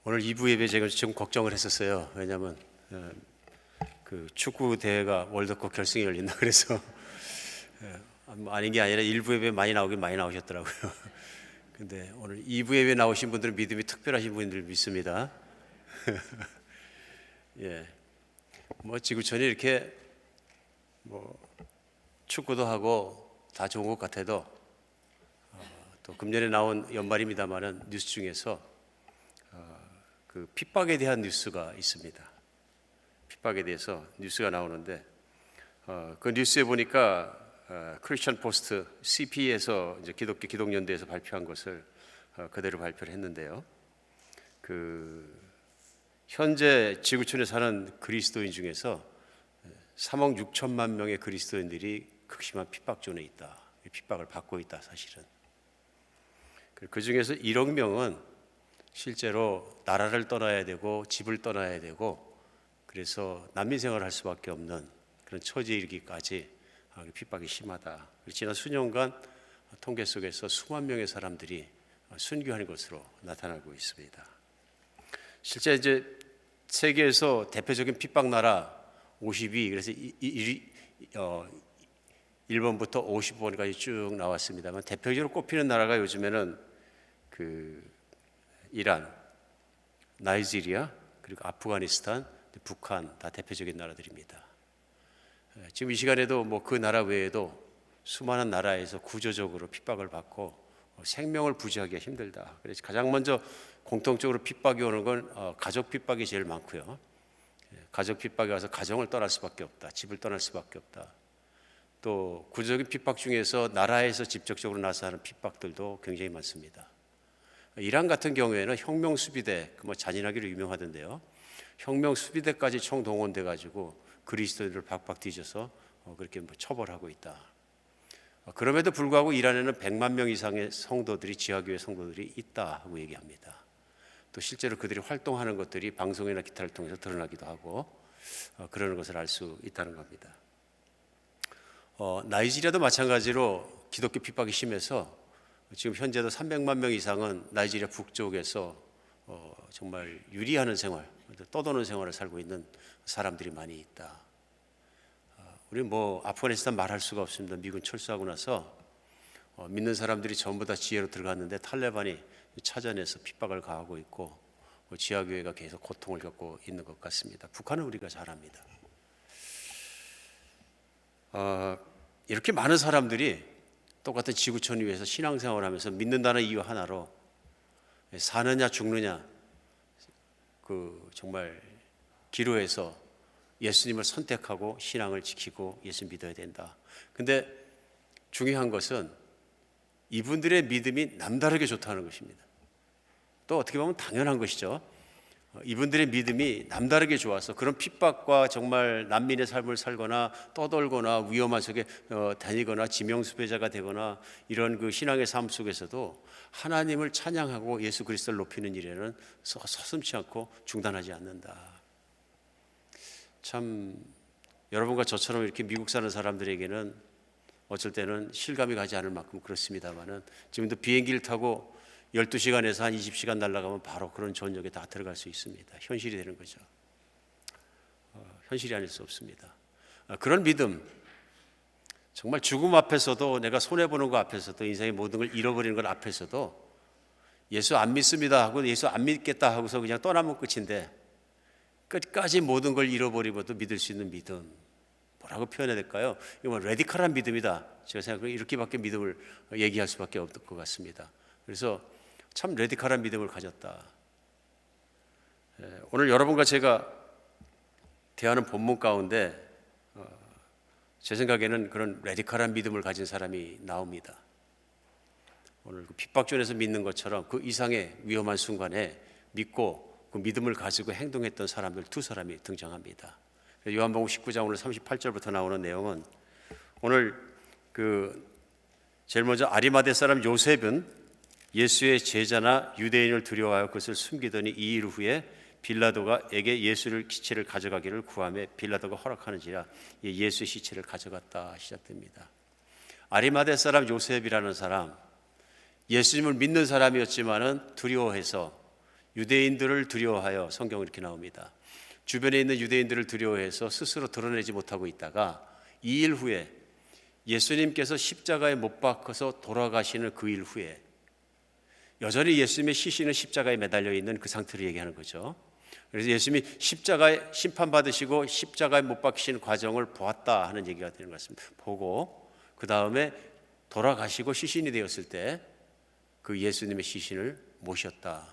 오늘 2부 예배 제가 좀 걱정을 했었어요. 왜냐하면 그 축구 대회가 월드컵 결승이 열린다 그래서 아닌 게 아니라 1부 예배 많이 나오긴 많이 나오셨더라고요. 근데 오늘 2부 예배 나오신 분들은 믿음이 특별하신 분들 믿습니다. 예, 뭐 지구촌이 이렇게 뭐 축구도 하고 다 좋은 것 같아도 또 금년에 나온 연말입니다만은 뉴스 중에서 그 핍박에 대한 뉴스가 있습니다. 핍박에 대해서 뉴스가 나오는데 그 뉴스에 보니까 크리스천 포스트 CP에서 이제 기독교 기독연대에서 발표한 것을 그대로 발표를 했는데요. 그 현재 지구촌에 사는 그리스도인 중에서 3억 6천만 명의 그리스도인들이 극심한 핍박존에 있다. 핍박을 받고 있다, 사실은. 그 중에서 1억 명은 실제로 나라를 떠나야 되고 집을 떠나야 되고 그래서 난민 생활을 할 수밖에 없는 그런 처지에 이르기까지 핍박이 심하다. 지난 수년간 통계 속에서 수만 명의 사람들이 순교하는 것으로 나타나고 있습니다. 실제 이제 세계에서 대표적인 핍박 나라 52, 그래서 1번부터 50번까지 쭉 나왔습니다만 대표적으로 꼽히는 나라가 요즘에는 그 이란, 나이지리아, 그리고 아프가니스탄, 북한 다 대표적인 나라들입니다. 지금 이 시간에도 뭐 그 나라 외에도 수많은 나라에서 구조적으로 핍박을 받고 생명을 부지하기가 힘들다. 그래서 가장 먼저 공통적으로 핍박이 오는 건 가족 핍박이 제일 많고요. 가족 핍박이 와서 가정을 떠날 수밖에 없다. 집을 떠날 수밖에 없다. 또 구조적인 핍박 중에서 나라에서 직접적으로 나서하는 핍박들도 굉장히 많습니다. 이란 같은 경우에는 혁명 수비대, 뭐 잔인하기로 유명하던데요. 혁명 수비대까지 총동원돼 가지고 그리스도인들을 박박 뒤져서 그렇게 뭐 처벌하고 있다. 그럼에도 불구하고 이란에는 100만 명 이상의 성도들이 지하교회 성도들이 있다고 얘기합니다. 또 실제로 그들이 활동하는 것들이 방송이나 기타를 통해서 드러나기도 하고 그러는 것을 알 수 있다는 겁니다. 나이지리아도 마찬가지로 기독교 핍박이 심해서 지금 현재도 300만 명 이상은 나이지리아 북쪽에서 정말 유리하는 생활, 떠도는 생활을 살고 있는 사람들이 많이 있다. 우리 뭐 아프가니스탄 말할 수가 없습니다. 미군 철수하고 나서 믿는 사람들이 전부 다 지혜로 들어갔는데 탈레반이 찾아내서 핍박을 가하고 있고 지하교회가 계속 고통을 겪고 있는 것 같습니다. 북한은 우리가 잘 압니다. 이렇게 많은 사람들이 똑같은 지구촌 위에서 신앙생활을 하면서 믿는다는 이유 하나로 사느냐 죽느냐 그 정말 기로에서 예수님을 선택하고 신앙을 지키고 예수 믿어야 된다. 근데 중요한 것은 이분들의 믿음이 남다르게 좋다는 것입니다. 또 어떻게 보면 당연한 것이죠. 이분들의 믿음이 남다르게 좋아서 그런 핍박과 정말 난민의 삶을 살거나 떠돌거나 위험한 속에 다니거나 지명수배자가 되거나 이런 그 신앙의 삶 속에서도 하나님을 찬양하고 예수 그리스도를 높이는 일에는 서슴지 않고 중단하지 않는다. 참 여러분과 저처럼 이렇게 미국 사는 사람들에게는 어쩔 때는 실감이 가지 않을 만큼 그렇습니다만은 지금도 비행기를 타고 12시간에서 한 20시간 날아가면 바로 그런 전역에 다 들어갈 수 있습니다. 현실이 되는 거죠. 현실이 아닐 수 없습니다. 그런 믿음, 정말 죽음 앞에서도 내가 손해보는 것 앞에서도 인생의 모든 걸 잃어버리는 것 앞에서도 예수 안 믿습니다 하고 예수 안 믿겠다 하고서 그냥 떠나면 끝인데 끝까지 모든 걸 잃어버리고도 믿을 수 있는 믿음, 뭐라고 표현해야 될까요? 이건 레디컬한 믿음이다. 제가 생각하기에 이렇게밖에 믿음을 얘기할 수밖에 없을 것 같습니다. 그래서 참 레디컬한 믿음을 가졌다. 오늘 여러분과 제가 대하는 본문 가운데 제 생각에는 그런 레디컬한 믿음을 가진 사람이 나옵니다. 오늘 그 핍박존에서 믿는 것처럼 그 이상의 위험한 순간에 믿고 그 믿음을 가지고 행동했던 사람들 두 사람이 등장합니다. 요한복음 19장 오늘 38절부터 나오는 내용은 오늘 그 제일 먼저 아리마대 사람 요셉은 예수의 제자나 유대인을 두려워하여 그것을 숨기더니 2일 후에 빌라도가에게 예수를 시체를 가져가기를 구하며 빌라도가 허락하는지라 예수의 시체를 가져갔다 시작됩니다. 아리마대 사람 요셉이라는 사람, 예수님을 믿는 사람이었지만은 두려워해서, 유대인들을 두려워하여, 성경은 이렇게 나옵니다. 주변에 있는 유대인들을 두려워해서 스스로 드러내지 못하고 있다가 2일 후에 예수님께서 십자가에 못 박혀서 돌아가시는 그 일 후에 여전히 예수님의 시신은 십자가에 매달려 있는 그 상태를 얘기하는 거죠. 그래서 예수님이 십자가에 심판받으시고 십자가에 못 박히시는 과정을 보았다 하는 얘기가 되는 것 같습니다. 보고 그 다음에 돌아가시고 시신이 되었을 때 그 예수님의 시신을 모셨다.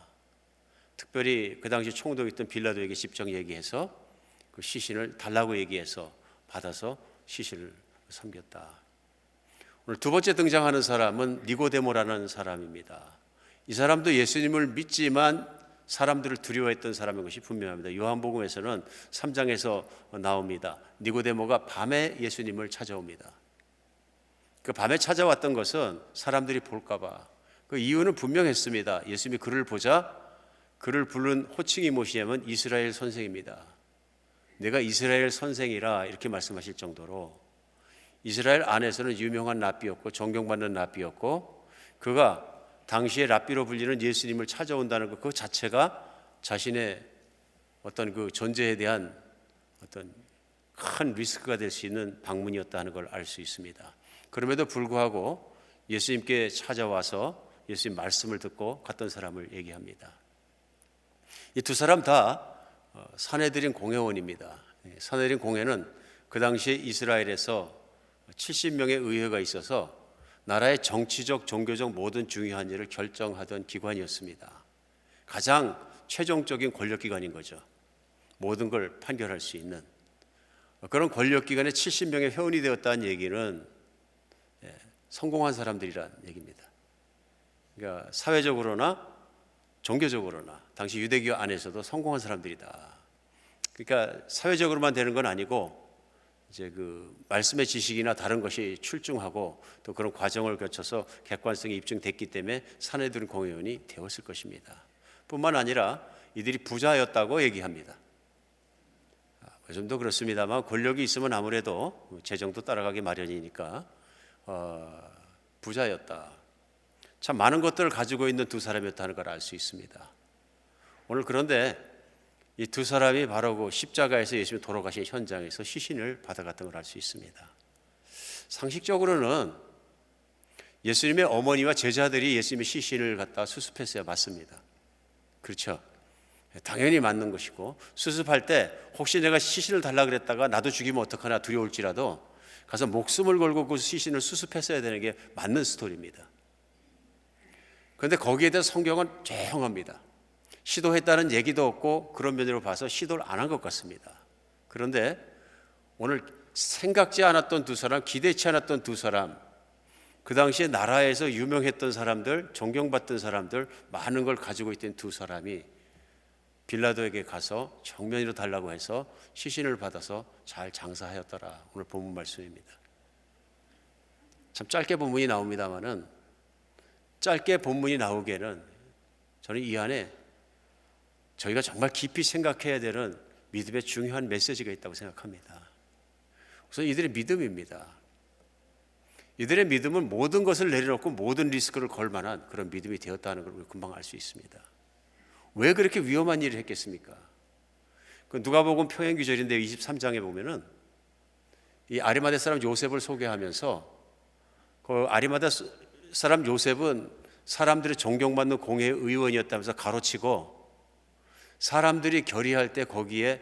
특별히 그 당시 총독이었던 빌라도에게 직접 얘기해서 그 시신을 달라고 얘기해서 받아서 시신을 섬겼다. 오늘 두 번째 등장하는 사람은 니고데모라는 사람입니다. 이 사람도 예수님을 믿지만 사람들을 두려워했던 사람인 것이 분명합니다. 요한복음에서는 3장에서 나옵니다. 니고데모가 밤에 예수님을 찾아옵니다. 그 밤에 찾아왔던 것은 사람들이 볼까 봐. 그 이유는 분명했습니다. 예수님이 그를 보자 그를 부른 호칭이 무엇이냐면 이스라엘 선생입니다. 내가 이스라엘 선생이라 이렇게 말씀하실 정도로 이스라엘 안에서는 유명한 랍비였고 존경받는 랍비였고, 그가 당시에 랍비로 불리는 예수님을 찾아온다는 것 그 자체가 자신의 어떤 그 존재에 대한 어떤 큰 리스크가 될 수 있는 방문이었다는 걸 알 수 있습니다. 그럼에도 불구하고 예수님께 찾아와서 예수님 말씀을 듣고 갔던 사람을 얘기합니다. 이 두 사람 다 산헤드린 공회원입니다. 산헤드린 공회는 그 당시에 이스라엘에서 70명의 의회가 있어서 나라의 정치적, 종교적 모든 중요한 일을 결정하던 기관이었습니다. 가장 최종적인 권력기관인 거죠. 모든 걸 판결할 수 있는 그런 권력기관에 70명의 회원이 되었다는 얘기는 성공한 사람들이란 얘기입니다. 그러니까 사회적으로나 종교적으로나 당시 유대교 안에서도 성공한 사람들이다. 그러니까 사회적으로만 되는 건 아니고 이제 그 말씀의 지식이나 다른 것이 출중하고 또 그런 과정을 거쳐서 객관성이 입증됐기 때문에 산헤드린 공회원이 되었을 것입니다. 뿐만 아니라 이들이 부자였다고 얘기합니다. 요즘도 그렇습니다만 권력이 있으면 아무래도 재정도 따라가기 마련이니까 부자였다. 참 많은 것들을 가지고 있는 두 사람이었다는 걸 알 수 있습니다. 오늘 그런데 이 두 사람이 바로 그 십자가에서 예수님이 돌아가신 현장에서 시신을 받아갔던 걸 알 수 있습니다. 상식적으로는 예수님의 어머니와 제자들이 예수님의 시신을 갖다 수습했어야 맞습니다. 그렇죠? 당연히 맞는 것이고, 수습할 때 혹시 내가 시신을 달라 그랬다가 나도 죽이면 어떡하나 두려울지라도 가서 목숨을 걸고 그 시신을 수습했어야 되는 게 맞는 스토리입니다. 그런데 거기에 대해서 성경은 조용합니다. 시도했다는 얘기도 없고 그런 면으로 봐서 시도를 안 한 것 같습니다. 그런데 오늘 생각지 않았던 두 사람, 기대치 않았던 두 사람, 그 당시에 나라에서 유명했던 사람들, 존경받던 사람들, 많은 걸 가지고 있던 두 사람이 빌라도에게 가서 정면으로 달라고 해서 시신을 받아서 잘 장사하였더라. 오늘 본문 말씀입니다. 참 짧게 본문이 나옵니다만은 짧게 본문이 나오기에는 저는 이 안에 저희가 정말 깊이 생각해야 되는 믿음의 중요한 메시지가 있다고 생각합니다. 우선 이들의 믿음입니다. 이들의 믿음은 모든 것을 내려놓고 모든 리스크를 걸 만한 그런 믿음이 되었다는 걸 우리 금방 알 수 있습니다. 왜 그렇게 위험한 일을 했겠습니까? 그 누가복음 평행규절인데 23장에 보면은 이 아리마대 사람 요셉을 소개하면서 그 아리마대 사람 요셉은 사람들이 존경받는 공회 의원이었다면서 가로치고 사람들이 결의할 때 거기에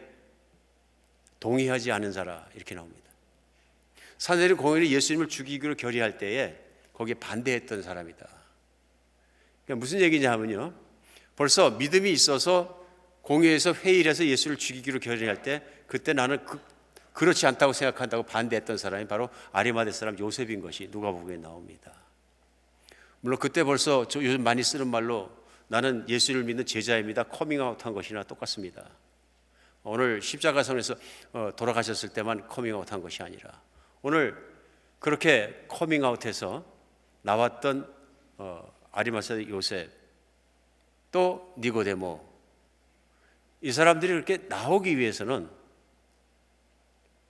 동의하지 않은 자라 이렇게 나옵니다. 산헤드린 공회는 예수님을 죽이기로 결의할 때에 거기에 반대했던 사람이다. 그러니까 무슨 얘기냐 하면요, 벌써 믿음이 있어서 공회에서 회의를 해서 예수를 죽이기로 결의할 때 그때 나는 그렇지 않다고 생각한다고 반대했던 사람이 바로 아리마대 사람 요셉인 것이 누가복음에 나옵니다. 물론 그때 벌써 요즘 많이 쓰는 말로 나는 예수를 믿는 제자입니다 커밍아웃한 것이나 똑같습니다. 오늘 십자가선에서 돌아가셨을 때만 커밍아웃한 것이 아니라 오늘 그렇게 커밍아웃해서 나왔던 아리마대 요셉, 또 니고데모, 이 사람들이 그렇게 나오기 위해서는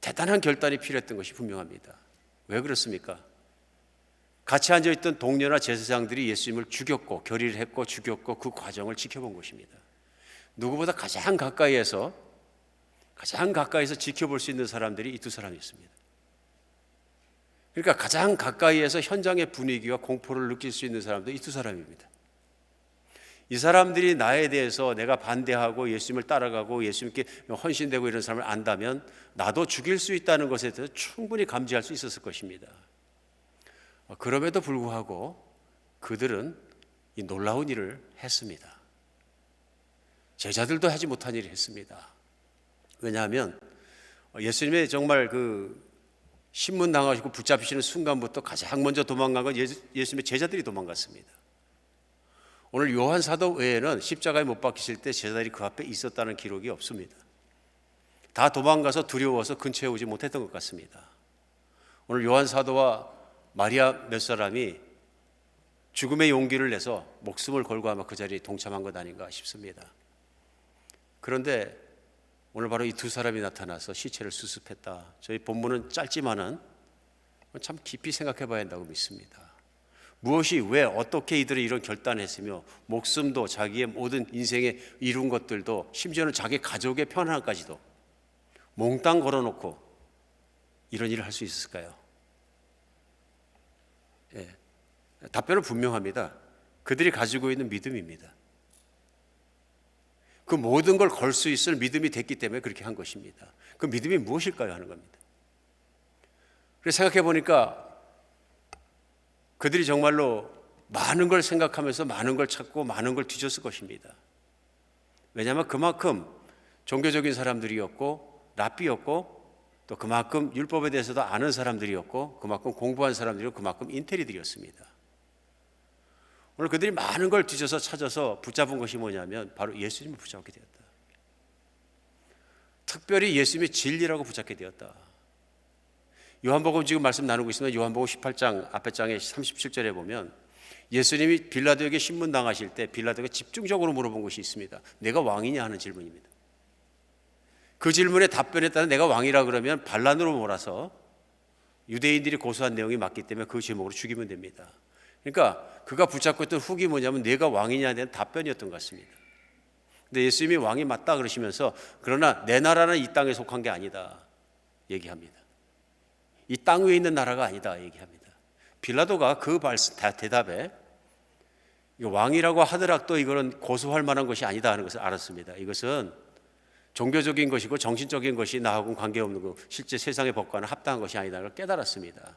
대단한 결단이 필요했던 것이 분명합니다. 왜 그렇습니까? 같이 앉아있던 동료나 제사장들이 예수님을 죽였고 결의를 했고 죽였고 그 과정을 지켜본 것입니다. 누구보다 가장 가까이에서 지켜볼 수 있는 사람들이 이 두 사람이었습니다. 그러니까 가장 가까이에서 현장의 분위기와 공포를 느낄 수 있는 사람도 이 두 사람입니다. 이 사람들이 나에 대해서 내가 반대하고 예수님을 따라가고 예수님께 헌신되고 이런 사람을 안다면 나도 죽일 수 있다는 것에 대해서 충분히 감지할 수 있었을 것입니다. 그럼에도 불구하고 그들은 이 놀라운 일을 했습니다. 제자들도 하지 못한 일을 했습니다. 왜냐하면 예수님의 정말 그 신문 당하시고 붙잡히시는 순간부터 가장 먼저 도망간 건 예수님의 제자들이 도망갔습니다. 오늘 요한 사도 외에는 십자가에 못 박히실 때 제자들이 그 앞에 있었다는 기록이 없습니다. 다 도망가서 두려워서 근처에 오지 못했던 것 같습니다. 오늘 요한 사도와 마리아 몇 사람이 죽음의 용기를 내서 목숨을 걸고 아마 그 자리에 동참한 것 아닌가 싶습니다. 그런데 오늘 바로 이 두 사람이 나타나서 시체를 수습했다. 저희 본문은 짧지만은 참 깊이 생각해 봐야 한다고 믿습니다. 무엇이 왜 어떻게 이들이 이런 결단을 했으며 목숨도 자기의 모든 인생에 이룬 것들도 심지어는 자기 가족의 편안함까지도 몽땅 걸어놓고 이런 일을 할 수 있었을까요? 답변은 분명합니다. 그들이 가지고 있는 믿음입니다. 그 모든 걸 걸 수 있을 믿음이 됐기 때문에 그렇게 한 것입니다. 그 믿음이 무엇일까요? 하는 겁니다. 그래서 생각해 보니까 그들이 정말로 많은 걸 생각하면서 많은 걸 찾고 많은 걸 뒤졌을 것입니다. 왜냐하면 그만큼 종교적인 사람들이었고 랍비였고 또 그만큼 율법에 대해서도 아는 사람들이었고 그만큼 공부한 사람들이고 그만큼 인텔리들이었습니다. 오늘 그들이 많은 걸 뒤져서 찾아서 붙잡은 것이 뭐냐면 바로 예수님을 붙잡게 되었다. 특별히 예수님의 진리라고 붙잡게 되었다. 요한복음 지금 말씀 나누고 있습니다. 요한복음 18장 앞에 장에 37절에 보면 예수님이 빌라도에게 신문 당하실 때 빌라도가 집중적으로 물어본 것이 있습니다. 내가 왕이냐 하는 질문입니다. 그 질문에 답변했다는 내가 왕이라 그러면 반란으로 몰아서 유대인들이 고소한 내용이 맞기 때문에 그 제목으로 죽이면 됩니다. 그러니까 그가 붙잡고 있던 훅이 뭐냐면 내가 왕이냐에 대한 답변이었던 것 같습니다. 근데 예수님이 왕이 맞다 그러시면서 그러나 내 나라는 이 땅에 속한 게 아니다 얘기합니다. 이 땅 위에 있는 나라가 아니다 얘기합니다. 빌라도가 그 대답에 왕이라고 하더라도 이거는 고소할 만한 것이 아니다 하는 것을 알았습니다. 이것은 종교적인 것이고 정신적인 것이 나하고는 관계없는 거 실제 세상의 법과는 합당한 것이 아니다를 깨달았습니다.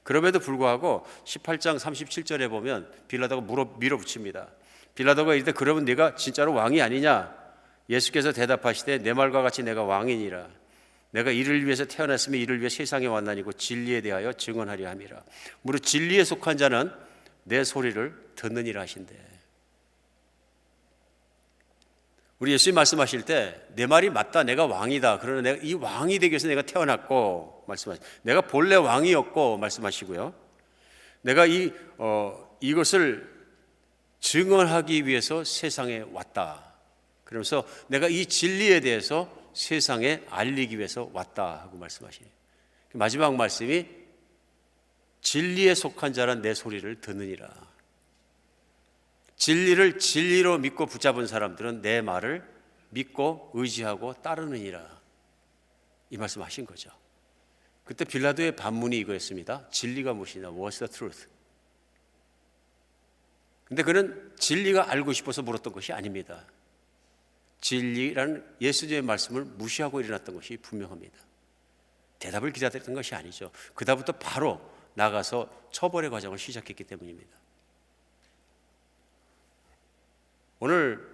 그럼에도 불구하고 18장 37절에 보면 빌라도가 밀어붙입니다. 빌라도가 이르되 그러면 네가 진짜로 왕이 아니냐? 예수께서 대답하시되 내 말과 같이 내가 왕이니라. 내가 이를 위해서 태어났으며 이를 위해 세상에 왔나니고 진리에 대하여 증언하려 함이라. 무릇 진리에 속한 자는 내 소리를 듣느니라 하신대. 우리 예수님 말씀하실 때 내 말이 맞다, 내가 왕이다. 그러나 내가 이 왕이 되기 위해서 내가 태어났고 말씀하시고, 내가 본래 왕이었고 말씀하시고요. 내가 이것을 증언하기 위해서 세상에 왔다. 그러면서 내가 이 진리에 대해서 세상에 알리기 위해서 왔다 하고 말씀하시네요. 마지막 말씀이 진리에 속한 자란 내 소리를 듣느니라. 진리를 진리로 믿고 붙잡은 사람들은 내 말을 믿고 의지하고 따르느니라. 이 말씀 하신 거죠. 그때 빌라도의 반문이 이거였습니다. 진리가 무엇이냐? What's the truth? 근데 그는 진리가 알고 싶어서 물었던 것이 아닙니다. 진리라는 예수님의 말씀을 무시하고 일어났던 것이 분명합니다. 대답을 기다렸던 것이 아니죠. 그다음부터 바로 나가서 처벌의 과정을 시작했기 때문입니다. 오늘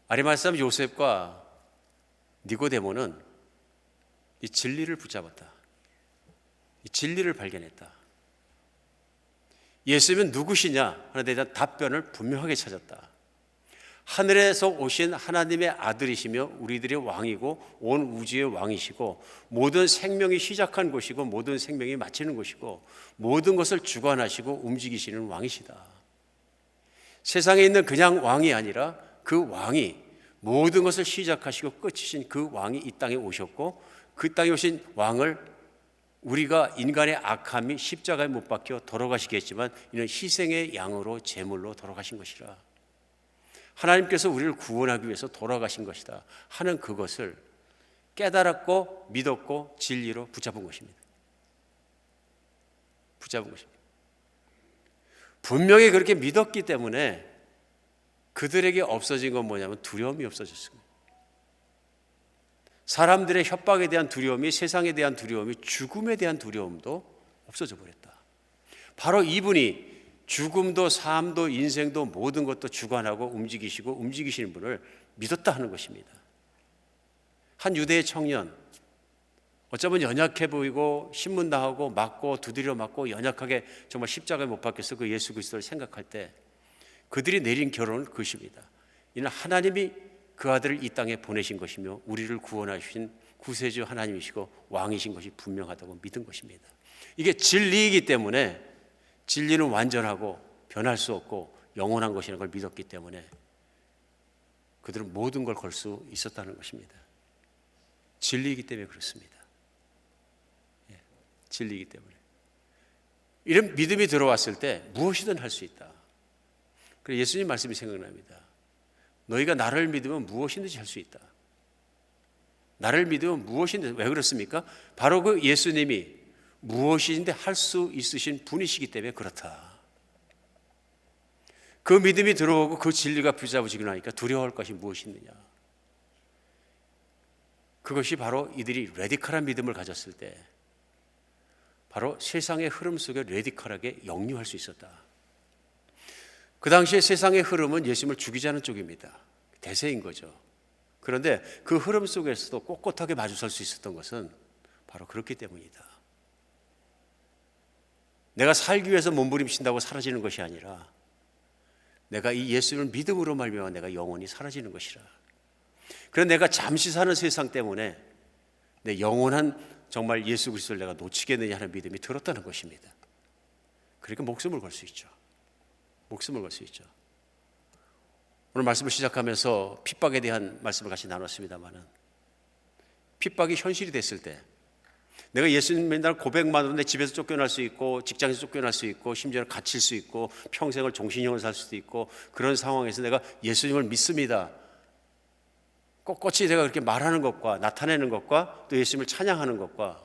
아리마야 사람 요셉과 니고데모는 이 진리를 붙잡았다. 이 진리를 발견했다. 예수님은 누구시냐 하는 데 대한 답변을 분명하게 찾았다. 하늘에서 오신 하나님의 아들이시며 우리들의 왕이고 온 우주의 왕이시고 모든 생명이 시작한 곳이고 모든 생명이 마치는 곳이고 모든 것을 주관하시고 움직이시는 왕이시다. 세상에 있는 그냥 왕이 아니라 그 왕이 모든 것을 시작하시고 끝이신 그 왕이 이 땅에 오셨고 그 땅에 오신 왕을 우리가 인간의 악함이 십자가에 못 박혀 돌아가시겠지만 이는 희생의 양으로 제물로 돌아가신 것이라. 하나님께서 우리를 구원하기 위해서 돌아가신 것이다 하는 그것을 깨달았고 믿었고 진리로 붙잡은 것입니다. 붙잡은 것입니다. 분명히 그렇게 믿었기 때문에 그들에게 없어진 건 뭐냐면 두려움이 없어졌습니다. 사람들의 협박에 대한 두려움이, 세상에 대한 두려움이, 죽음에 대한 두려움도 없어져 버렸다. 바로 이분이 죽음도 삶도 인생도 모든 것도 주관하고 움직이시고 움직이시는 분을 믿었다 하는 것입니다. 한 유대의 청년, 어쩌면 연약해 보이고 신문당하고 맞고 두드려 맞고 연약하게 정말 십자가에 못 박혀서 그 예수 그리스도를 생각할 때 그들이 내린 결론은 그것입니다. 이는 하나님이 그 아들을 이 땅에 보내신 것이며 우리를 구원하신 구세주 하나님이시고 왕이신 것이 분명하다고 믿은 것입니다. 이게 진리이기 때문에 진리는 완전하고 변할 수 없고 영원한 것이라는 걸 믿었기 때문에 그들은 모든 걸 걸 수 있었다는 것입니다. 진리이기 때문에 그렇습니다. 진리이기 때문에 이런 믿음이 들어왔을 때 무엇이든 할 수 있다. 그래서 예수님 말씀이 생각납니다. 너희가 나를 믿으면 무엇이든지 할 수 있다. 나를 믿으면 무엇이든지. 왜 그렇습니까? 바로 그 예수님이 무엇인데 할 수 있으신 분이시기 때문에 그렇다. 그 믿음이 들어오고 그 진리가 붙잡아지고 나니까 두려워할 것이 무엇이 있느냐. 그것이 바로 이들이 레디컬한 믿음을 가졌을 때 바로 세상의 흐름 속에 레디컬하게 역류할 수 있었다. 그 당시에 세상의 흐름은 예수님을 죽이자는 쪽입니다. 대세인 거죠. 그런데 그 흐름 속에서도 꼿꼿하게 마주설 수 있었던 것은 바로 그렇기 때문이다. 내가 살기 위해서 몸부림친다고 사라지는 것이 아니라 내가 이 예수님을 믿음으로 말미암아 내가 영원히 사라지는 것이라. 그래서 내가 잠시 사는 세상 때문에 내 영원한 정말 예수 그리스도를 내가 놓치겠느냐 하는 믿음이 들었다는 것입니다. 그러니까 목숨을 걸 수 있죠. 목숨을 걸 수 있죠. 오늘 말씀을 시작하면서 핍박에 대한 말씀을 같이 나눴습니다만은 핍박이 현실이 됐을 때 내가 예수님 맨날 고백만으로 내 집에서 쫓겨날 수 있고 직장에서 쫓겨날 수 있고 심지어 갇힐 수 있고 평생을 종신형을 살 수도 있고 그런 상황에서 내가 예수님을 믿습니다. 꼿꼿이 내가 그렇게 말하는 것과 나타내는 것과 또 예수님을 찬양하는 것과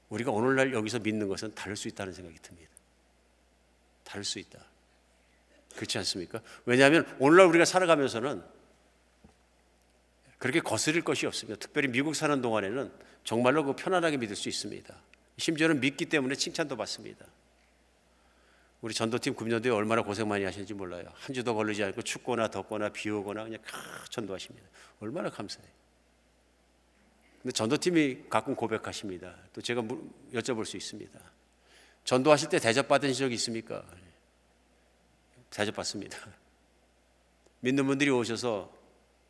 우리가 오늘날 여기서 믿는 것은 다를 수 있다는 생각이 듭니다. 다를 수 있다. 그렇지 않습니까? 왜냐하면 오늘날 우리가 살아가면서는 그렇게 거스릴 것이 없습니다. 특별히 미국 사는 동안에는 정말로 그 편안하게 믿을 수 있습니다. 심지어는 믿기 때문에 칭찬도 받습니다. 우리 전도팀 금년도에 얼마나 고생 많이 하시는지 몰라요. 한 주도 걸리지 않고 춥거나 덥거나 비 오거나 그냥 전도하십니다. 얼마나 감사해요. 근데 전도팀이 가끔 고백하십니다. 또 제가 여쭤볼 수 있습니다. 전도하실 때 대접받은 적이 있습니까? 대접받습니다. 믿는 분들이 오셔서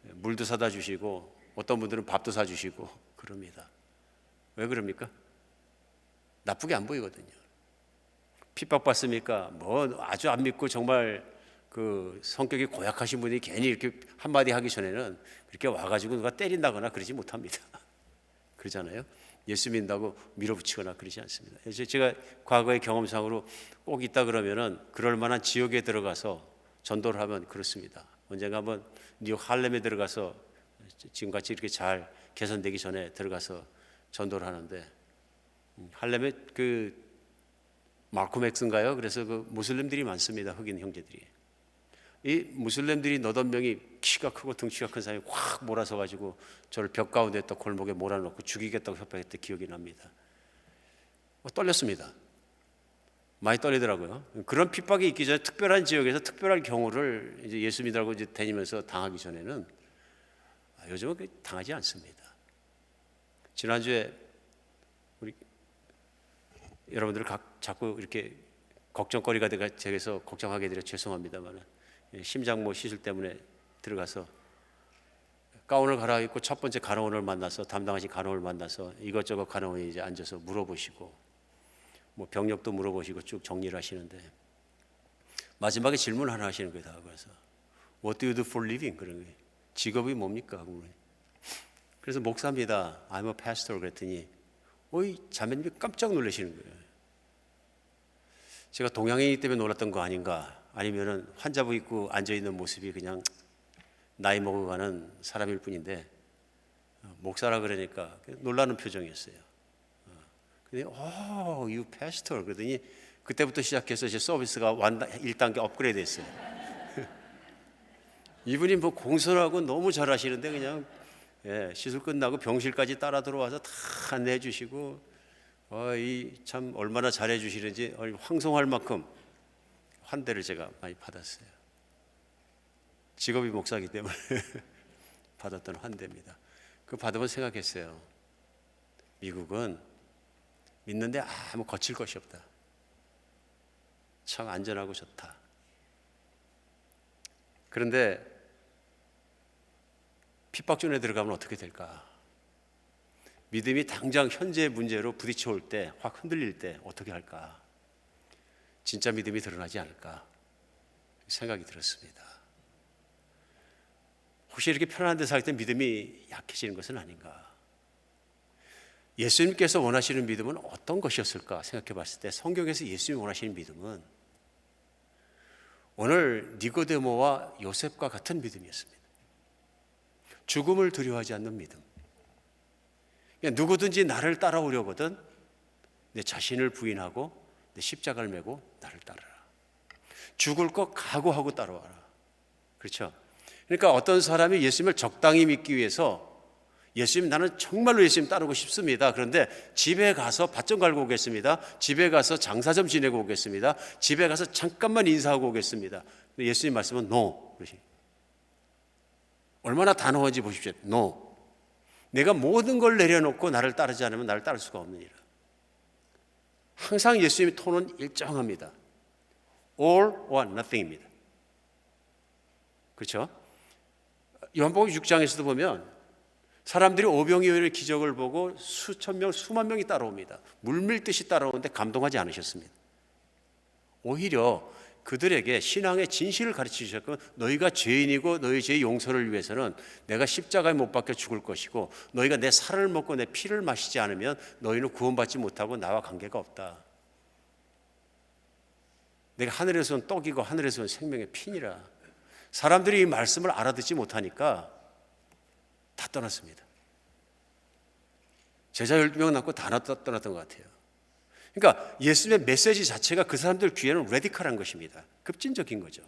물도 사다 주시고 어떤 분들은 밥도 사주시고 그럽니다. 왜 그럽니까? 나쁘게 안 보이거든요. 핍박받습니까? 뭐 아주 안 믿고 정말 그 성격이 고약하신 분이 괜히 이렇게 한마디 하기 전에는 그렇게 와가지고 누가 때린다거나 그러지 못합니다. 그러잖아요. 예수 믿는다고 밀어붙이거나 그러지 않습니다. 그래서 제가 과거의 경험상으로 꼭 있다 그러면은 그럴 만한 지역에 들어가서 전도를 하면 그렇습니다. 언젠가 한번 뉴욕 할렘에 들어가서 지금같이 이렇게 잘 개선되기 전에 들어가서 전도를 하는데 할렘에 그 마르콤 X인가요? 그래서 그 무슬림들이 많습니다. 흑인 형제들이. 이 무슬림들이 너댓 명이 키가 크고 등치가 큰 사람이 확 몰아서 가지고 저를 벽 가운데 또 골목에 몰아넣고 죽이겠다고 협박했던 기억이 납니다. 떨렸습니다. 많이 떨리더라고요. 그런 핍박이 있기 전에 특별한 지역에서 특별한 경우를 이제 예수 믿으라고 이제 다니면서 당하기 전에는 요즘은 당하지 않습니다. 지난주에 우리 여러분들 자꾸 이렇게 걱정거리가 되어서 걱정하게 되려 죄송합니다만 심장모 시술 때문에 들어가서 가운을 갈아입고 첫 번째 간호원을 만나서 담당하신 간호원을 만나서 이것저것 간호원이 이제 앉아서 물어보시고 뭐 병력도 물어보시고 쭉 정리를 하시는데 마지막에 질문 하나 하시는 거예요. 다 그래서 What do you do for living? 그런 거예요. 직업이 뭡니까? 그래서 목사입니다. I'm a pastor 그랬더니 이 자매님이 깜짝 놀라시는 거예요. 제가 동양인이기 때문에 놀랐던 거 아닌가, 아니면은 환자복 입고 앉아있는 모습이 그냥 나이 먹어가는 사람일 뿐인데 목사라 그러니까 놀라는 표정이었어요. 근데 you pastor 그러더니 그때부터 시작해서 제 서비스가 1단계 업그레이드 했어요. 이분이 뭐 공손하고 너무 잘하시는데 그냥 시술 끝나고 병실까지 따라 들어와서 다 안내해 주시고 이 참 얼마나 잘해 주시는지 황송할 만큼 환대를 제가 많이 받았어요. 직업이 목사이기 때문에 받았던 환대입니다. 그 받으면 생각했어요. 미국은 믿는데 아무 거칠 것이 없다. 참 안전하고 좋다. 그런데 핍박존에 들어가면 어떻게 될까? 믿음이 당장 현재의 문제로 부딪혀올 때, 확 흔들릴 때 어떻게 할까? 진짜 믿음이 드러나지 않을까? 생각이 들었습니다. 혹시 이렇게 편안한 데 살 때 믿음이 약해지는 것은 아닌가? 예수님께서 원하시는 믿음은 어떤 것이었을까 생각해 봤을 때 성경에서 예수님이 원하시는 믿음은 오늘 니고데모와 요셉과 같은 믿음이었습니다. 죽음을 두려워하지 않는 믿음. 누구든지 나를 따라오려거든 내 자신을 부인하고 내 십자가를 메고 나를 따르라. 죽을 것 각오하고 따라와라. 그렇죠? 그러니까 어떤 사람이 예수님을 적당히 믿기 위해서 예수님 나는 정말로 예수님 따르고 싶습니다. 그런데 집에 가서 밭 좀 갈고 오겠습니다. 집에 가서 장사 좀 지내고 오겠습니다. 집에 가서 잠깐만 인사하고 오겠습니다. 근데 예수님 말씀은 no. 얼마나 단호한지 보십시오. no. 내가 모든 걸 내려놓고 나를 따르지 않으면 나를 따를 수가 없느니라. 항상 예수님의 톤은 일정합니다. all or nothing입니다. 그렇죠? 요한복음 6장에서도 보면 사람들이 오병이어의 기적을 보고 수천 명, 수만 명이 따라옵니다. 물밀듯이 따라오는데 감동하지 않으셨습니다. 오히려 그들에게 신앙의 진실을 가르치셨고 너희가 죄인이고 너희 죄의 용서를 위해서는 내가 십자가에 못 박혀 죽을 것이고 너희가 내 살을 먹고 내 피를 마시지 않으면 너희는 구원받지 못하고 나와 관계가 없다. 내가 하늘에서 온 떡이고 하늘에서 온 생명의 피니라. 사람들이 이 말씀을 알아듣지 못하니까 다 떠났습니다. 제자 12명 남고 다 떠났던 것 같아요. 그러니까 예수님의 메시지 자체가 그 사람들 귀에는 레디컬한 것입니다. 급진적인 거죠.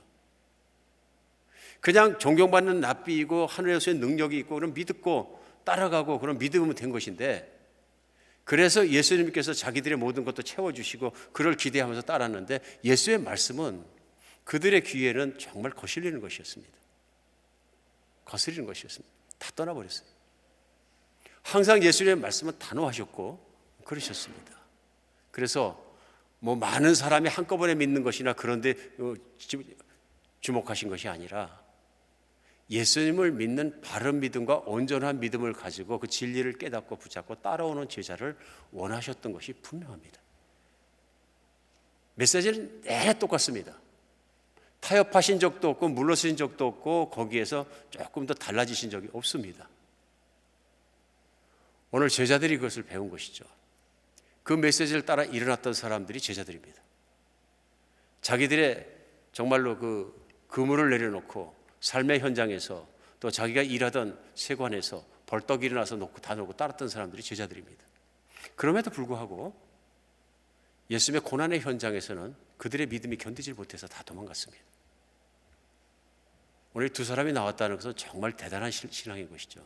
그냥 존경받는 랍비이고 하늘에서의 능력이 있고 그럼 믿고 따라가고 그런 믿으면 된 것인데 그래서 예수님께서 자기들의 모든 것도 채워주시고 그를 기대하면서 따랐는데 예수의 말씀은 그들의 귀에는 정말 거슬리는 것이었습니다. 거슬리는 것이었습니다. 다 떠나버렸어요. 항상 예수님의 말씀은 단호하셨고 그러셨습니다. 그래서 뭐 많은 사람이 한꺼번에 믿는 것이나 그런데 주목하신 것이 아니라 예수님을 믿는 바른 믿음과 온전한 믿음을 가지고 그 진리를 깨닫고 붙잡고 따라오는 제자를 원하셨던 것이 분명합니다. 메시지는 내내 똑같습니다. 타협하신 적도 없고 물러서신 적도 없고 거기에서 조금 더 달라지신 적이 없습니다. 오늘 제자들이 그것을 배운 것이죠. 그 메시지를 따라 일어났던 사람들이 제자들입니다. 자기들의 정말로 그 그물을 내려놓고 삶의 현장에서 또 자기가 일하던 세관에서 벌떡 일어나서 놓고 다 놓고 따랐던 사람들이 제자들입니다. 그럼에도 불구하고 예수님의 고난의 현장에서는 그들의 믿음이 견디질 못해서 다 도망갔습니다. 오늘 두 사람이 나왔다는 것은 정말 대단한 신앙인 것이죠.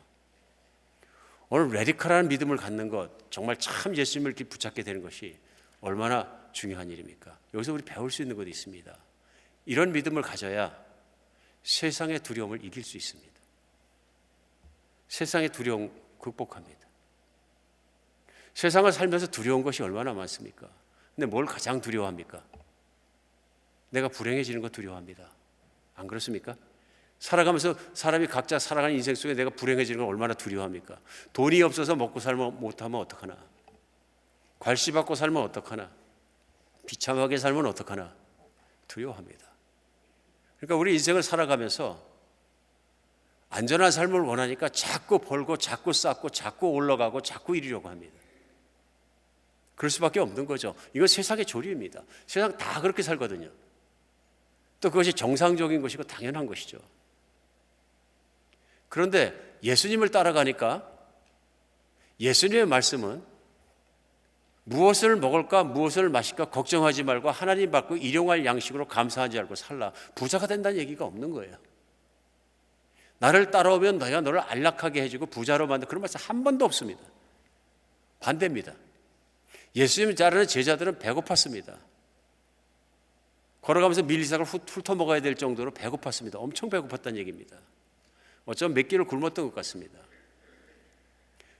오늘 레디컬한 믿음을 갖는 것, 정말 참 예수님을 이렇게 붙잡게 되는 것이 얼마나 중요한 일입니까? 여기서 우리 배울 수 있는 것이 있습니다. 이런 믿음을 가져야 세상의 두려움을 이길 수 있습니다. 세상의 두려움 극복합니다. 세상을 살면서 두려운 것이 얼마나 많습니까? 근데 뭘 가장 두려워합니까? 내가 불행해지는 거 두려워합니다. 안 그렇습니까? 살아가면서 사람이 각자 살아가는 인생 속에 내가 불행해지는 걸 얼마나 두려워합니까? 돈이 없어서 먹고 살면 못하면 어떡하나? 괄시받고 살면 어떡하나? 비참하게 살면 어떡하나? 두려워합니다. 그러니까 우리 인생을 살아가면서 안전한 삶을 원하니까 자꾸 벌고 자꾸 쌓고 자꾸 올라가고 자꾸 이루려고 합니다. 그럴 수밖에 없는 거죠. 이건 세상의 조리입니다. 세상 다 그렇게 살거든요. 또 그것이 정상적인 것이고 당연한 것이죠. 그런데 예수님을 따라가니까 예수님의 말씀은 무엇을 먹을까 무엇을 마실까 걱정하지 말고 하나님 받고 일용할 양식으로 감사하지 말고 살라. 부자가 된다는 얘기가 없는 거예요. 나를 따라오면 내가 너를 안락하게 해주고 부자로 만든 그런 말씀 한 번도 없습니다. 반대입니다. 예수님을 따르는 제자들은 배고팠습니다. 걸어가면서 밀리삭을 훑어먹어야 될 정도로 배고팠습니다. 엄청 배고팠다는 얘기입니다. 어쩌면 몇 끼를 굶었던 것 같습니다.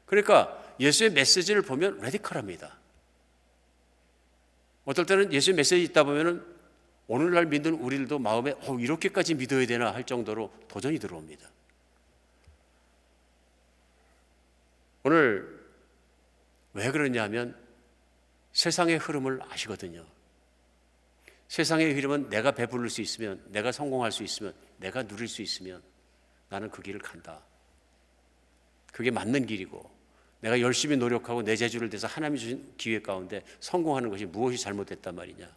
그러니까 예수의 메시지를 보면 레디컬합니다. 어떨 때는 예수의 메시지 있다 보면 오늘날 믿는 우리들도 마음에 이렇게까지 믿어야 되나 할 정도로 도전이 들어옵니다. 오늘 왜 그러냐면 세상의 흐름을 아시거든요. 세상의 흐름은 내가 배부를 수 있으면, 내가 성공할 수 있으면, 내가 누릴 수 있으면 나는 그 길을 간다. 그게 맞는 길이고 내가 열심히 노력하고 내 재주를 대해서 하나님이 주신 기회 가운데 성공하는 것이 무엇이 잘못됐단 말이냐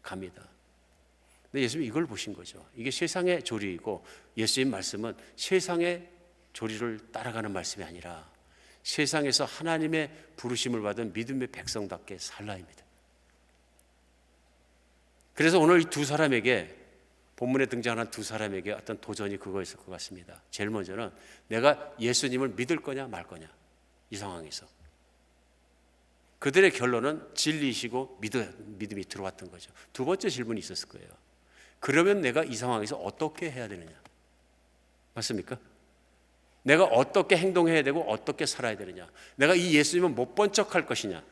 갑니다. 근데 예수님이 이걸 보신 거죠. 이게 세상의 조리이고 예수님 말씀은 세상의 조리를 따라가는 말씀이 아니라 세상에서 하나님의 부르심을 받은 믿음의 백성답게 살라입니다. 그래서 오늘 이 두 사람에게 본문에 등장하는 두 사람에게 어떤 도전이 그거였을 것 같습니다. 제일 먼저는 내가 예수님을 믿을 거냐 말 거냐 이 상황에서 그들의 결론은 진리이시고 믿음이 들어왔던 거죠. 두 번째 질문이 있었을 거예요. 그러면 내가 이 상황에서 어떻게 해야 되느냐 맞습니까? 내가 어떻게 행동해야 되고 어떻게 살아야 되느냐 내가 이 예수님은 못 본 척 할 것이냐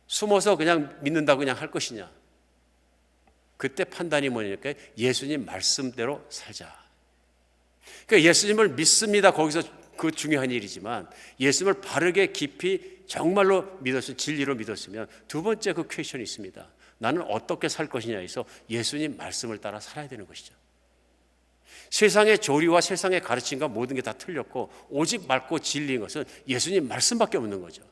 숨어서 그냥 믿는다고 그냥 할 것이냐 그때 판단이 뭐냐니까 예수님 말씀대로 살자. 그러니까 예수님을 믿습니다. 거기서 그 중요한 일이지만 예수님을 바르게 깊이 정말로 믿었으면 진리로 믿었으면 두 번째 그 퀘션이 있습니다. 나는 어떻게 살 것이냐에서 예수님 말씀을 따라 살아야 되는 것이죠. 세상의 조리와 세상의 가르침과 모든 게 다 틀렸고 오직 맑고 진리인 것은 예수님 말씀밖에 없는 거죠.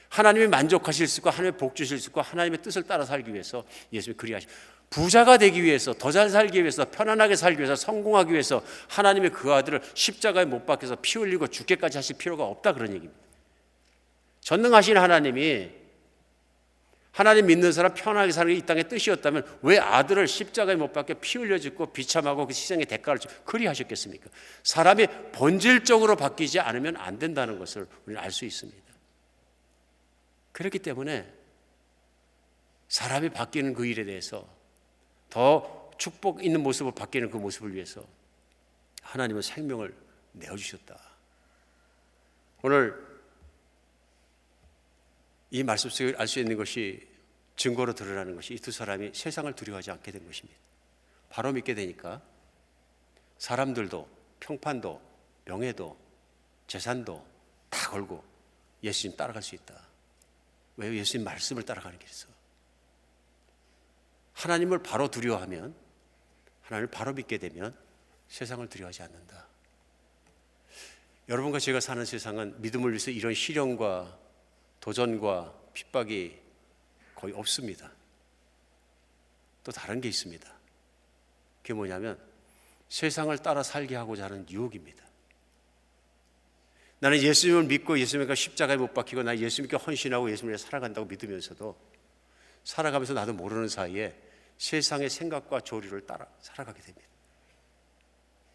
하나님이 만족하실 수 있고 하나님의 복 주실 수 있고 하나님의 뜻을 따라 살기 위해서 예수님이 그리하시고 부자가 되기 위해서 더 잘 살기 위해서 편안하게 살기 위해서 성공하기 위해서 하나님의 그 아들을 십자가에 못 박혀서 피 흘리고 죽게까지 하실 필요가 없다 그런 얘기입니다. 전능하신 하나님이 하나님 믿는 사람 편하게 사는 게 이 땅의 뜻이었다면 왜 아들을 십자가에 못 박혀 피 흘려 죽고 비참하고 그 희생의 대가를 그리하셨겠습니까? 사람이 본질적으로 바뀌지 않으면 안 된다는 것을 우리는 알 수 있습니다. 그렇기 때문에 사람이 바뀌는 그 일에 대해서 더 축복 있는 모습으로 바뀌는 그 모습을 위해서 하나님은 생명을 내어주셨다. 오늘 이 말씀 속에 알 수 있는 것이 증거로 드러나는 것이 이 두 사람이 세상을 두려워하지 않게 된 것입니다. 바로 믿게 되니까 사람들도 평판도 명예도 재산도 다 걸고 예수님 따라갈 수 있다. 왜? 예수님 말씀을 따라가는 길에서 하나님을 바로 두려워하면 하나님을 바로 믿게 되면 세상을 두려워하지 않는다. 여러분과 제가 사는 세상은 믿음을 위해서 이런 시련과 도전과 핍박이 거의 없습니다. 또 다른 게 있습니다. 그게 뭐냐면 세상을 따라 살게 하고자 하는 유혹입니다. 나는 예수님을 믿고 예수님과 십자가에 못 박히고 나 예수님께 헌신하고 예수님을 살아간다고 믿으면서도 살아가면서 나도 모르는 사이에 세상의 생각과 조리를 따라 살아가게 됩니다.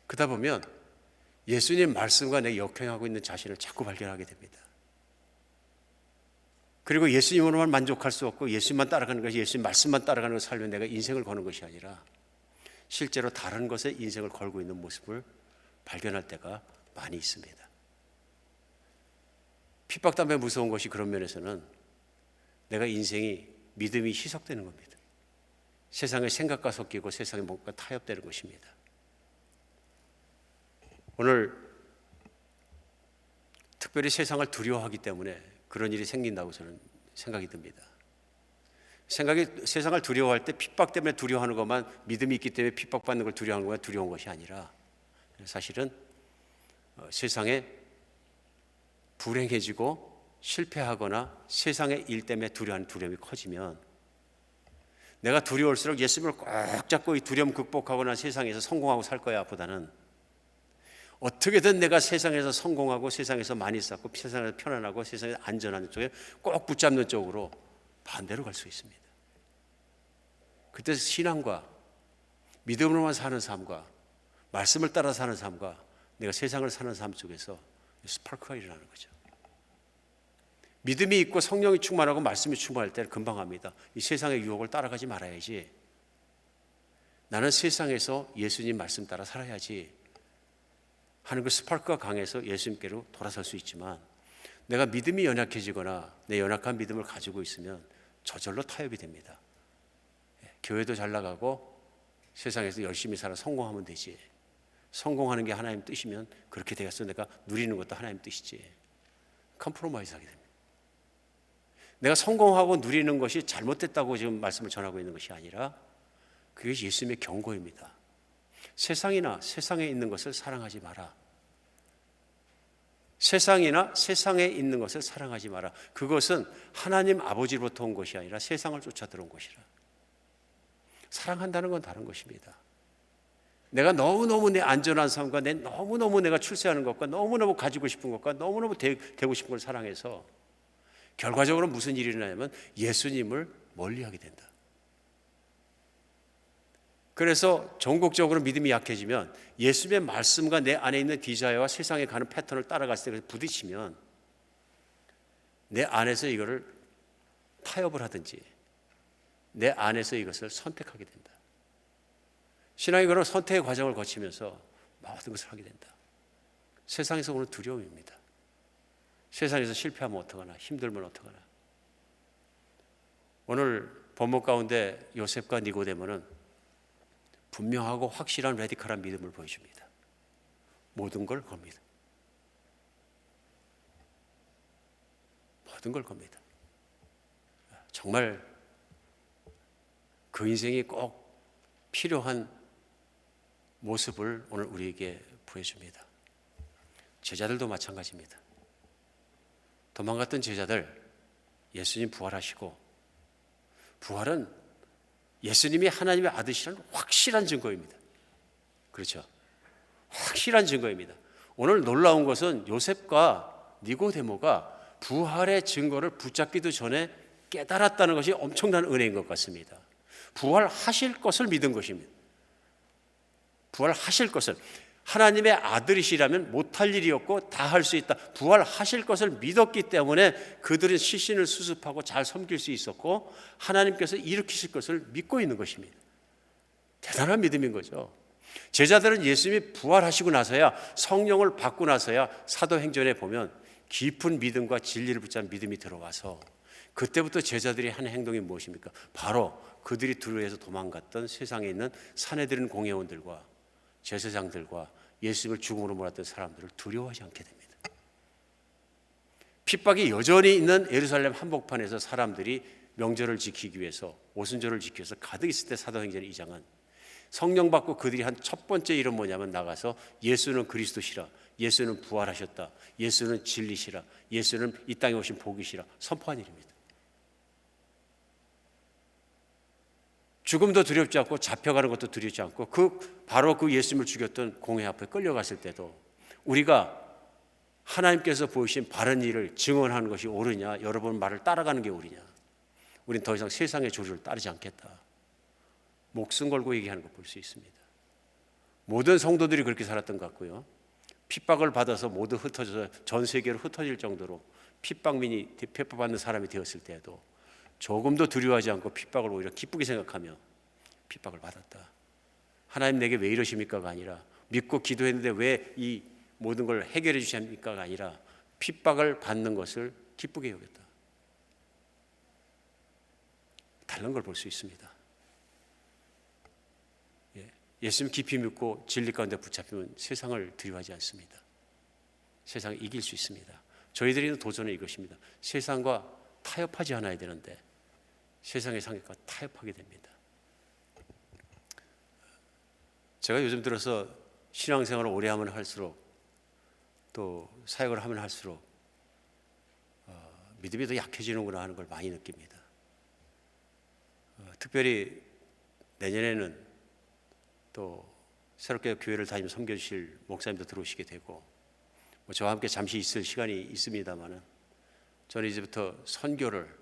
그러다 보면 예수님 말씀과 내 역행하고 있는 자신을 자꾸 발견하게 됩니다. 그리고 예수님으로만 만족할 수 없고 예수님만 따라가는 것이 예수님 말씀만 따라가는 것을 살면 내가 인생을 거는 것이 아니라 실제로 다른 것에 인생을 걸고 있는 모습을 발견할 때가 많이 있습니다. 핍박담배 무서운 것이 그런 면에서는 내가 인생이 믿음이 희석되는 겁니다. 세상의 생각과 섞이고 세상의 뭔가 타협되는 것입니다. 오늘 특별히 세상을 두려워하기 때문에 그런 일이 생긴다고 저는 생각이 듭니다. 세상을 두려워할 때 핍박 때문에 두려워하는 것만 믿음이 있기 때문에 핍박받는 걸 두려워하는 것만 두려운 것이 아니라 사실은 세상에 불행해지고 실패하거나 세상의 일 때문에 두려워하는 두려움이 커지면 내가 두려울수록 예수님을 꼭 잡고 이 두려움 극복하거나 세상에서 성공하고 살 거야 보다는 어떻게든 내가 세상에서 성공하고 세상에서 많이 쌓고 세상에서 편안하고 세상에서 안전한 쪽에 꼭 붙잡는 쪽으로 반대로 갈 수 있습니다. 그때 신앙과 믿음으로만 사는 삶과 말씀을 따라 사는 삶과 내가 세상을 사는 삶 속에서 스파크가 일어나는 거죠. 믿음이 있고 성령이 충만하고 말씀이 충만할 때는 금방 합니다. 이 세상의 유혹을 따라가지 말아야지. 나는 세상에서 예수님 말씀 따라 살아야지 하는 그 스파크가 강해서 예수님께로 돌아설 수 있지만 내가 믿음이 연약해지거나 내 연약한 믿음을 가지고 있으면 저절로 타협이 됩니다. 교회도 잘 나가고 세상에서 열심히 살아 성공하면 되지. 성공하는 게 하나님 뜻이면 그렇게 되겠어. 내가 누리는 것도 하나님 뜻이지. 컴프로마이즈 하게 됩니다. 내가 성공하고 누리는 것이 잘못됐다고 지금 말씀을 전하고 있는 것이 아니라 그게 예수님의 경고입니다. 세상이나 세상에 있는 것을 사랑하지 마라. 세상이나 세상에 있는 것을 사랑하지 마라. 그것은 하나님 아버지로부터 온 것이 아니라 세상을 쫓아 들어온 것이라. 사랑한다는 건 다른 것입니다. 내가 너무너무 내 안전한 삶과 너무너무 내가 출세하는 것과 너무너무 가지고 싶은 것과 너무너무 되고 싶은 걸 사랑해서 결과적으로 무슨 일이 일어나냐면 예수님을 멀리하게 된다. 그래서 전국적으로 믿음이 약해지면 예수님의 말씀과 내 안에 있는 디자이어와 세상에 가는 패턴을 따라갔을 때 부딪히면 내 안에서 이거를 타협을 하든지 내 안에서 이것을 선택하게 된다. 신앙이 그런 선택의 과정을 거치면서 모든 것을 하게 된다. 세상에서 오는 두려움입니다. 세상에서 실패하면 어떡하나, 힘들면 어떡하나. 오늘 본문 가운데 요셉과 니고데모는 분명하고 확실한 레디컬한 믿음을 보여줍니다. 모든 걸 겁니다. 모든 걸 겁니다. 정말 그 인생이 꼭 필요한 모습을 오늘 우리에게 보여줍니다. 제자들도 마찬가지입니다. 도망갔던 제자들, 예수님 부활하시고, 부활은 예수님이 하나님의 아들이라는 확실한 증거입니다. 그렇죠? 확실한 증거입니다. 오늘 놀라운 것은 요셉과 니고데모가 부활의 증거를 붙잡기도 전에 깨달았다는 것이 엄청난 은혜인 것 같습니다. 부활하실 것을 믿은 것입니다. 부활하실 것을. 하나님의 아들이시라면 못할 일이 없고 다 할 수 있다. 부활하실 것을 믿었기 때문에 그들은 시신을 수습하고 잘 섬길 수 있었고 하나님께서 일으키실 것을 믿고 있는 것입니다. 대단한 믿음인 거죠. 제자들은 예수님이 부활하시고 나서야 성령을 받고 나서야 사도행전에 보면 깊은 믿음과 진리를 붙잡은 믿음이 들어와서 그때부터 제자들이 한 행동이 무엇입니까? 바로 그들이 두려워해서 도망갔던 세상에 있는 사내들인 공회원들과 제사장들과 예수님을 죽음으로 몰았던 사람들을 두려워하지 않게 됩니다. 핍박이 여전히 있는 예루살렘 한복판에서 사람들이 명절을 지키기 위해서 오순절을 지키기 위해서 가득 있을 때 사도행전 2장은 성령 받고 그들이 한 첫 번째 일은 뭐냐면 나가서 예수는 그리스도시라, 예수는 부활하셨다, 예수는 진리시라, 예수는 이 땅에 오신 복이시라 선포한 일입니다. 죽음도 두렵지 않고 잡혀가는 것도 두렵지 않고 바로 그 예수님을 죽였던 공회 앞에 끌려갔을 때도 우리가 하나님께서 보이신 바른 일을 증언하는 것이 옳으냐, 여러분 말을 따라가는 게 옳으냐, 우린 더 이상 세상의 조류를 따르지 않겠다. 목숨 걸고 얘기하는 걸 볼 수 있습니다. 모든 성도들이 그렇게 살았던 것 같고요. 핍박을 받아서 모두 흩어져서 전 세계로 흩어질 정도로 핍박받는 사람이 되었을 때에도 조금도 두려워하지 않고 핍박을 오히려 기쁘게 생각하며 핍박을 받았다. 하나님 내게 왜 이러십니까가 아니라 믿고 기도했는데 왜 이 모든 걸 해결해 주십니까가 아니라 핍박을 받는 것을 기쁘게 여겼다. 다른 걸 볼 수 있습니다. 예수님 깊이 믿고 진리 가운데 붙잡히면 세상을 두려워하지 않습니다. 세상을 이길 수 있습니다. 저희들이 있는 도전은 이것입니다. 세상과 타협하지 않아야 되는데 세상의 상식과 타협하게 됩니다. 제가 요즘 들어서 신앙생활을 오래 하면 할수록 또 사역을 하면 할수록 믿음이 더 약해지는구나 하는 걸 많이 느낍니다. 특별히 내년에는 또 새롭게 교회를 다니며 섬겨주실 목사님도 들어오시게 되고 저와 함께 잠시 있을 시간이 있습니다만은 저는 이제부터 선교를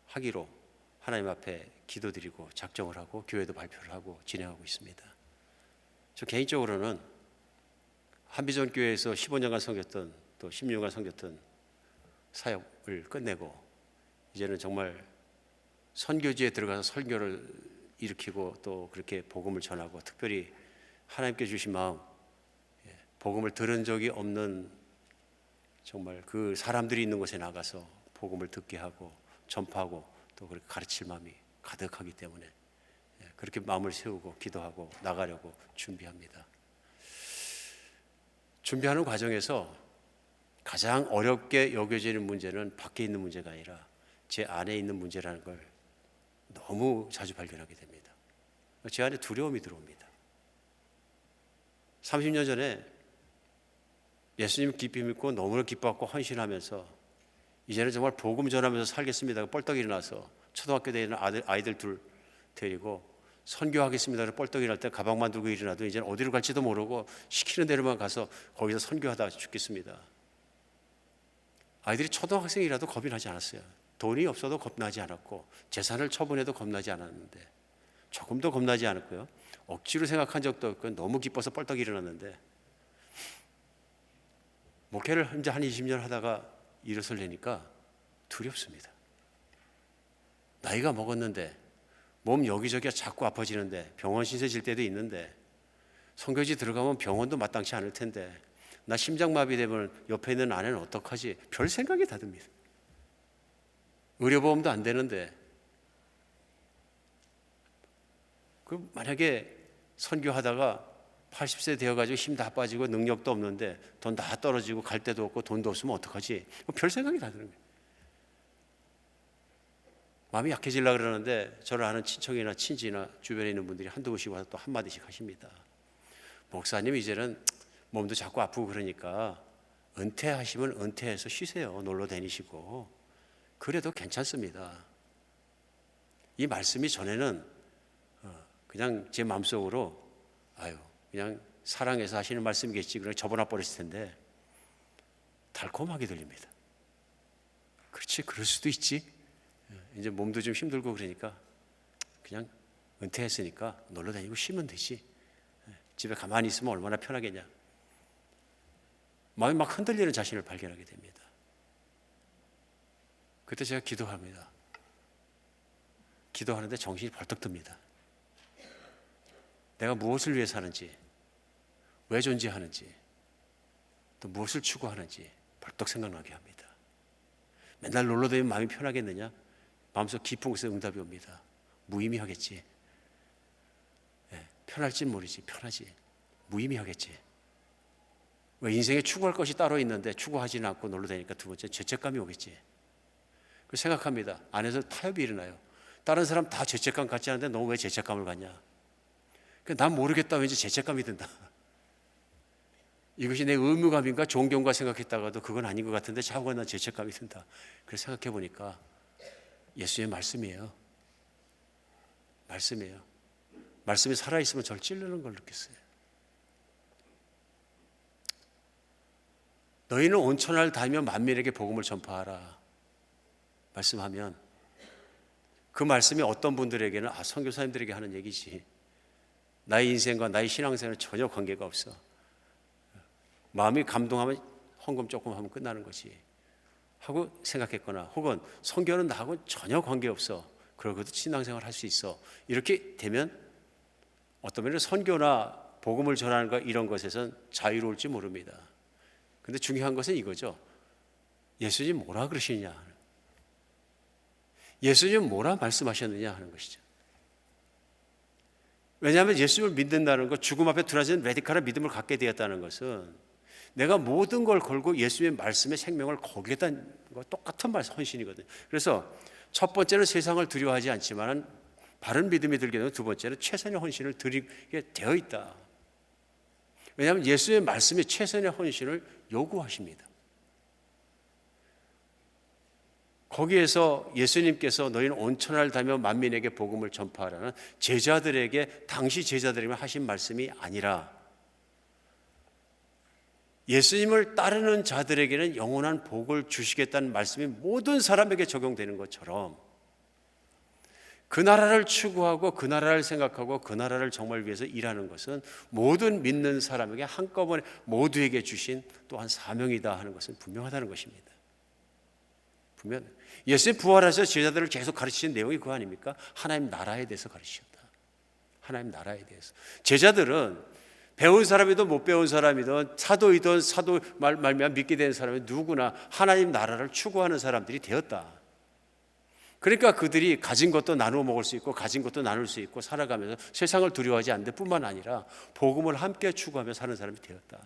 하기로 하나님 앞에 기도드리고 작정을 하고 교회도 발표를 하고 진행하고 있습니다. 저 개인적으로는 한비전 교회에서 15년간 섬겼던 또 16년간 섬겼던 사역을 끝내고 이제는 정말 선교지에 들어가서 설교를 일으키고 또 그렇게 복음을 전하고 특별히 하나님께 주신 마음, 복음을 들은 적이 없는 정말 그 사람들이 있는 곳에 나가서 복음을 듣게 하고 전파하고 또 그렇게 가르칠 마음이 가득하기 때문에 그렇게 마음을 세우고 기도하고 나가려고 준비합니다. 준비하는 과정에서 가장 어렵게 여겨지는 문제는 밖에 있는 문제가 아니라 제 안에 있는 문제라는 걸 너무 자주 발견하게 됩니다. 제 안에 두려움이 들어옵니다. 30년 전에 예수님 깊이 믿고 너무나 기뻐하고 헌신하면서 이제는 정말 복음 전하면서 살겠습니다. 뻘떡 일어나서 초등학교 다니는 아이들 둘 데리고 선교하겠습니다. 뻘떡 일어날 때 가방만 들고 일어나도 이제는 어디로 갈지도 모르고 시키는 대로만 가서 거기서 선교하다 죽겠습니다. 아이들이 초등학생이라도 겁이 나지 않았어요. 돈이 없어도 겁나지 않았고 재산을 처분해도 겁나지 않았는데 조금도 겁나지 않았고요. 억지로 생각한 적도 없고 너무 기뻐서 뻘떡 일어났는데 목회를 이제 한 20년 하다가 일어서려니까 두렵습니다. 나이가 먹었는데 몸 여기저기가 자꾸 아파지는데 병원 신세 질 때도 있는데 선교지 들어가면 병원도 마땅치 않을 텐데 나 심장마비 되면 옆에 있는 아내는 어떡하지? 별 생각이 다 듭니다. 의료보험도 안 되는데 그 만약에 선교하다가 80세 되어가지고 힘 다 빠지고 능력도 없는데 돈 다 떨어지고 갈 데도 없고 돈도 없으면 어떡하지? 별 생각이 다 드는 거예요. 마음이 약해지려고 그러는데 저를 아는 친척이나 친지나 주변에 있는 분들이 한두 번씩 와서 또 한마디씩 하십니다. 목사님 이제는 몸도 자꾸 아프고 그러니까 은퇴하시면 은퇴해서 쉬세요. 놀러 다니시고 그래도 괜찮습니다. 이 말씀이 전에는 그냥 제 마음속으로 그냥 사랑해서 하시는 말씀이겠지 그냥 접어놔 버렸을 텐데 달콤하게 들립니다. 그렇지 그럴 수도 있지. 이제 몸도 좀 힘들고 그러니까 그냥 은퇴했으니까 놀러 다니고 쉬면 되지. 집에 가만히 있으면 얼마나 편하겠냐. 마음이 막 흔들리는 자신을 발견하게 됩니다. 그때 제가 기도합니다. 기도하는데 정신이 벌떡 듭니다. 내가 무엇을 위해 사는지, 왜 존재하는지, 또 무엇을 추구하는지 벌떡 생각나게 합니다. 맨날 놀러 다니면 마음이 편하겠느냐? 마음속 깊은 곳에 응답이 옵니다. 무의미하겠지. 편할진 모르지. 편하지. 무의미하겠지. 왜 인생에 추구할 것이 따로 있는데 추구하지는 않고 놀러 다니니까 두 번째 죄책감이 오겠지. 그 생각합니다. 안에서 타협이 일어나요. 다른 사람 다 죄책감 갖지 않은데 너 왜 죄책감을 갖냐? 난 모르겠다. 왠지 죄책감이 든다. 이것이 내 의무감인가 존경과 생각했다가도 그건 아닌 것 같은데 자꾸 난 죄책감이 든다. 그래서 생각해 보니까 예수의 말씀이에요. 말씀이에요. 말씀이 살아있으면 저를 찌르는 걸 느꼈어요. 너희는 온 천하를 다니며 만민에게 복음을 전파하라. 말씀하면 그 말씀이 어떤 분들에게는 선교사님들에게 하는 얘기지 나의 인생과 나의 신앙생활은 전혀 관계가 없어. 마음이 감동하면 헌금 조금 하면 끝나는 거지 하고 생각했거나 혹은 선교는 나하고 전혀 관계없어. 그러고도 신앙생활 할 수 있어. 이렇게 되면 어떤 면에는 선교나 복음을 전하는 것 이런 것에선 자유로울지 모릅니다. 근데 중요한 것은 이거죠. 예수님 뭐라 그러시느냐, 예수님 뭐라 말씀하셨느냐 하는 것이죠. 왜냐하면 예수님을 믿는다는 것, 죽음 앞에 드러나는 레디컬한 믿음을 갖게 되었다는 것은 내가 모든 걸 걸고 예수님의 말씀의 생명을 거기에다 똑같은 헌신이거든요. 그래서 첫 번째는 세상을 두려워하지 않지만 바른 믿음이 들게 되면 두 번째는 최선의 헌신을 드리게 되어 있다. 왜냐하면 예수의 말씀이 최선의 헌신을 요구하십니다. 거기에서 예수님께서 너희는 온 천하를 다며 만민에게 복음을 전파하라는 제자들에게, 당시 제자들에게 하신 말씀이 아니라 예수님을 따르는 자들에게는 영원한 복을 주시겠다는 말씀이 모든 사람에게 적용되는 것처럼, 그 나라를 추구하고 그 나라를 생각하고 그 나라를 정말 위해서 일하는 것은 모든 믿는 사람에게 한꺼번에 모두에게 주신 또한 사명이다 하는 것은 분명하다는 것입니다. 분명. 예수님 부활하셔서 제자들을 계속 가르치신 내용이 그거 아닙니까? 하나님 나라에 대해서 가르치셨다. 하나님 나라에 대해서. 제자들은 배운 사람이든 못 배운 사람이든 사도이든 사도 말미암아 믿게 된 사람이 누구나 하나님 나라를 추구하는 사람들이 되었다. 그러니까 그들이 가진 것도 나누어 먹을 수 있고 가진 것도 나눌 수 있고 살아가면서 세상을 두려워하지 않는 뿐만 아니라 복음을 함께 추구하며 사는 사람이 되었다.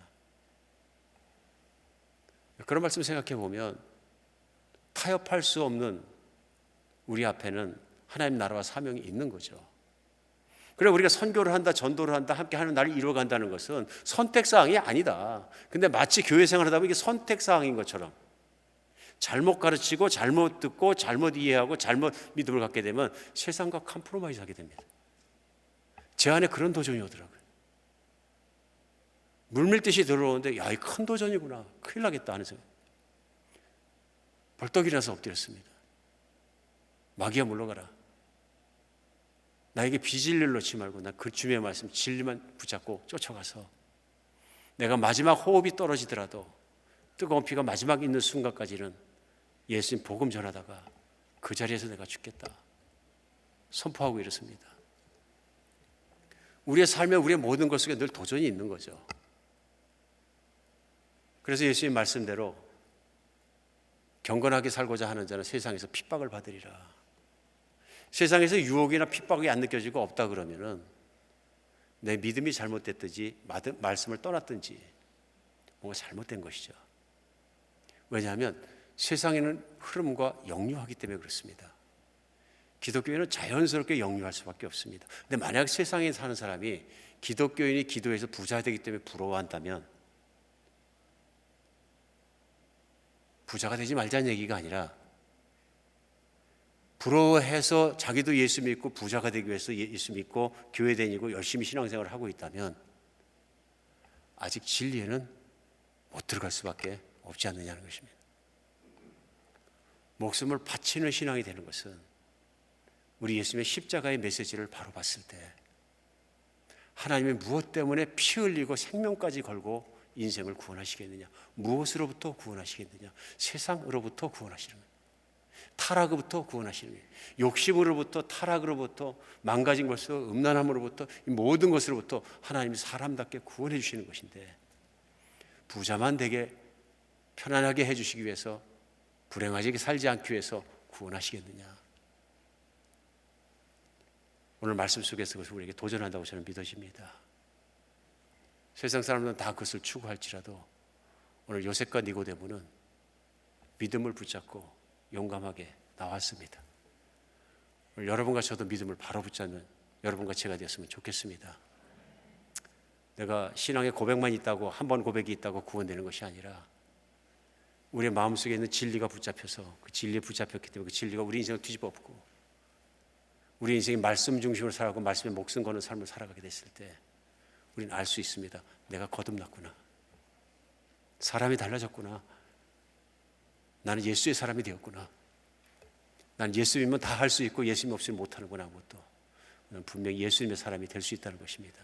그런 말씀 생각해 보면 타협할 수 없는 우리 앞에는 하나님 나라와 사명이 있는 거죠. 그래, 우리가 선교를 한다, 전도를 한다, 함께 하는 날을 이루어간다는 것은 선택사항이 아니다. 근데 마치 교회 생활을 하다 보면 이게 선택사항인 것처럼 잘못 가르치고 잘못 듣고 잘못 이해하고 잘못 믿음을 갖게 되면 세상과 컴프로마이즈 하게 됩니다. 제 안에 그런 도전이 오더라고요. 물밀듯이 들어오는데 야, 이 큰 도전이구나, 큰일 나겠다 하는 생각. 벌떡 일어나서 엎드렸습니다. 마귀야 물러가라. 나에게 비진리를 놓지 말고 나 그 주님의 말씀 진리만 붙잡고 쫓아가서 내가 마지막 호흡이 떨어지더라도 뜨거운 피가 마지막 있는 순간까지는 예수님 복음 전하다가 그 자리에서 내가 죽겠다 선포하고 이렇습니다. 우리의 삶에 우리의 모든 것 속에 늘 도전이 있는 거죠. 그래서 예수님 말씀대로 경건하게 살고자 하는 자는 세상에서 핍박을 받으리라. 세상에서 유혹이나 핍박이 안 느껴지고 없다 그러면은 내 믿음이 잘못됐든지 말씀을 떠났든지 뭔가 잘못된 것이죠. 왜냐하면 세상에는 흐름과 역류하기 때문에 그렇습니다. 기독교인은 자연스럽게 역류할 수밖에 없습니다. 근데 만약 세상에 사는 사람이 기독교인이 기도해서 부자 되기 때문에 부러워한다면 부자가 되지 말자는 얘기가 아니라 부러워해서 자기도 예수 믿고 부자가 되기 위해서 예수 믿고 교회 다니고 열심히 신앙생활을 하고 있다면 아직 진리에는 못 들어갈 수밖에 없지 않느냐는 것입니다. 목숨을 바치는 신앙이 되는 것은 우리 예수님의 십자가의 메시지를 바로 봤을 때 하나님이 무엇 때문에 피 흘리고 생명까지 걸고 인생을 구원하시겠느냐, 무엇으로부터 구원하시겠느냐, 세상으로부터 구원하시는 거예요. 타락으로부터 구원하시는 거예요. 욕심으로부터, 타락으로부터, 망가진 것으로, 음란함으로부터, 이 모든 것으로부터 하나님이 사람답게 구원해 주시는 것인데 부자만 되게 편안하게 해주시기 위해서, 불행하게 살지 않기 위해서 구원하시겠느냐. 오늘 말씀 속에서 그것을 우리에게 도전한다고 저는 믿어집니다. 세상 사람들은 다 그것을 추구할지라도 오늘 요셉과 니고데모는 믿음을 붙잡고 용감하게 나왔습니다. 오늘 여러분과 저도 믿음을 바로 붙잡는 여러분과 제가 되었으면 좋겠습니다. 내가 신앙의 고백만 있다고, 한 번 고백이 있다고 구원되는 것이 아니라 우리의 마음속에 있는 진리가 붙잡혀서 그 진리에 붙잡혔기 때문에 그 진리가 우리 인생을 뒤집어 엎고 우리 인생이 말씀 중심으로 살아가고 말씀에 목숨 거는 삶을 살아가게 됐을 때 우리는 알 수 있습니다. 내가 거듭났구나. 사람이 달라졌구나. 나는 예수의 사람이 되었구나. 나는 예수님은 다 할 수 있고 예수님 없이는 못하는구나. 아무것도. 나는 분명히 예수님의 사람이 될 수 있다는 것입니다.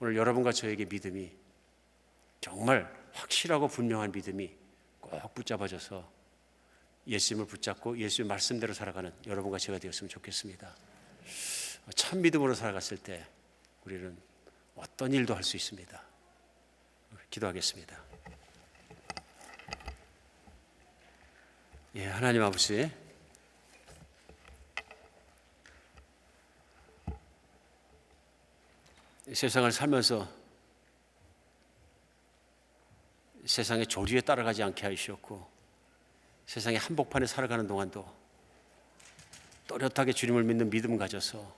오늘 여러분과 저에게 믿음이 정말 확실하고 분명한 믿음이 꼭 붙잡아져서 예수님을 붙잡고 예수의 말씀대로 살아가는 여러분과 제가 되었으면 좋겠습니다. 참 믿음으로 살아갔을 때 우리는 어떤 일도 할 수 있습니다. 기도하겠습니다. 예, 하나님 아버지, 세상을 살면서 세상의 조류에 따라가지 않게 하시었고 세상의 한복판에 살아가는 동안도 또렷하게 주님을 믿는 믿음 가져서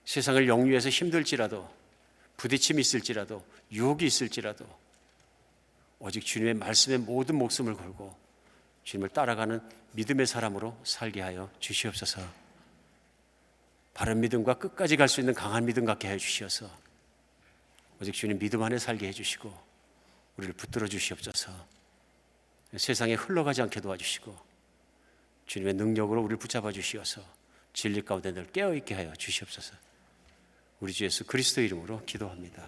세상을 역류해서 힘들지라도 부딪힘이 있을지라도 유혹이 있을지라도 오직 주님의 말씀에 모든 목숨을 걸고 주님을 따라가는 믿음의 사람으로 살게 하여 주시옵소서. 바른 믿음과 끝까지 갈 수 있는 강한 믿음 갖게 하여 주시어서 오직 주님 믿음 안에 살게 해주시고 우리를 붙들어 주시옵소서. 세상에 흘러가지 않게 도와주시고 주님의 능력으로 우리를 붙잡아 주시어서 진리 가운데 늘 깨어있게 하여 주시옵소서. 우리 주 예수 그리스도 이름으로 기도합니다.